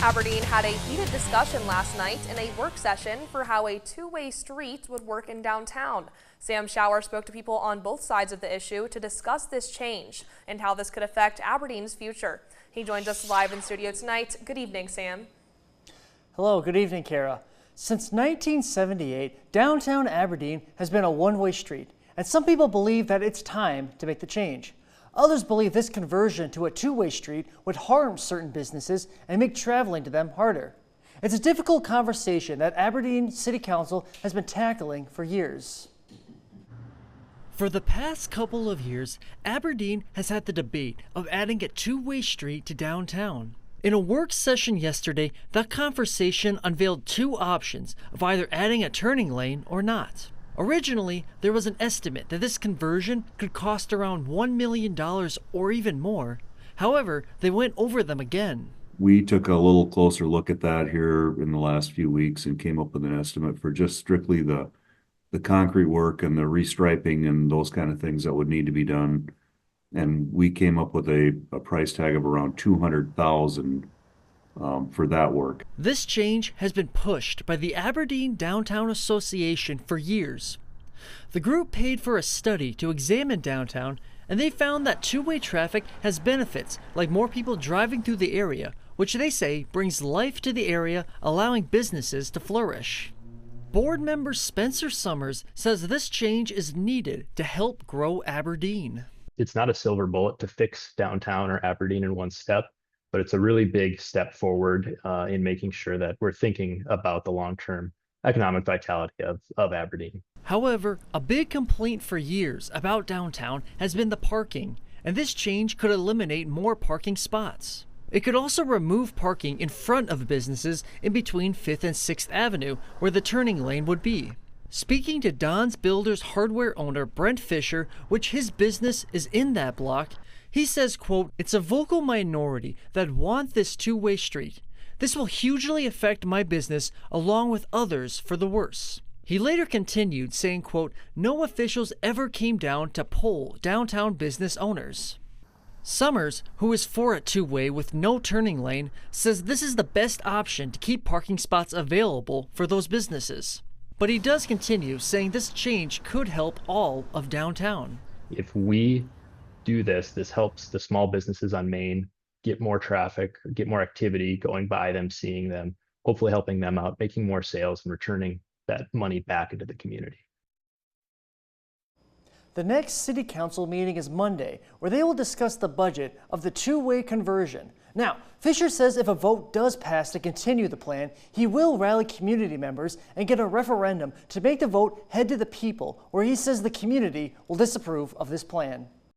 Aberdeen had a heated discussion last night in a work session for how a two-way street would work in downtown. Sam Shower spoke to people on both sides of the issue to discuss this change and how this could affect Aberdeen's future. He joins us live in studio tonight. Good evening, Sam. Hello, good evening, Kara. Since 1978, downtown Aberdeen has been a one-way street, and some people believe that it's time to make the change. Others believe this conversion to a two-way street would harm certain businesses and make traveling to them harder. It's a difficult conversation that Aberdeen City Council has been tackling for years. For the past couple of years, Aberdeen has had the debate of adding a two-way street to downtown. In a work session yesterday, that conversation unveiled two options of either adding a turning lane or not. Originally, there was an estimate that this conversion could cost around $1 million or even more. However, they went over them again. We took a little closer look at that here in the last few weeks and came up with an estimate for just strictly the concrete work and the restriping and those kind of things that would need to be done. And we came up with a price tag of around $200,000 for that work. This change has been pushed by the Aberdeen Downtown Association for years. The group paid for a study to examine downtown, and they found that two-way traffic has benefits like more people driving through the area, which they say brings life to the area, allowing businesses to flourish. Board member Spencer Summers says this change is needed to help grow Aberdeen. It's not a silver bullet to fix downtown or Aberdeen in one step, but it's a really big step forward in making sure that we're thinking about the long-term economic vitality of Aberdeen. However, a big complaint for years about downtown has been the parking, and this change could eliminate more parking spots. It could also remove parking in front of businesses in between 5th and 6th Avenue, where the turning lane would be. Speaking to Don's Builders hardware owner Brent Fisher, which his business is in that block, he says, quote, "It's a vocal minority that want this two-way street. This will hugely affect my business along with others for the worse." He later continued saying, quote, "No officials ever came down to poll downtown business owners." Summers, who is for a two-way with no turning lane, says this is the best option to keep parking spots available for those businesses. But he does continue saying this change could help all of downtown. If we do this helps the small businesses on Main get more traffic, get more activity going by them, seeing them, hopefully helping them out, making more sales and returning that money back into the community. The next City Council meeting is Monday, where they will discuss the budget of the two-way conversion. Now, Fisher says if a vote does pass to continue the plan, he will rally community members and get a referendum to make the vote head to the people, where he says the community will disapprove of this plan.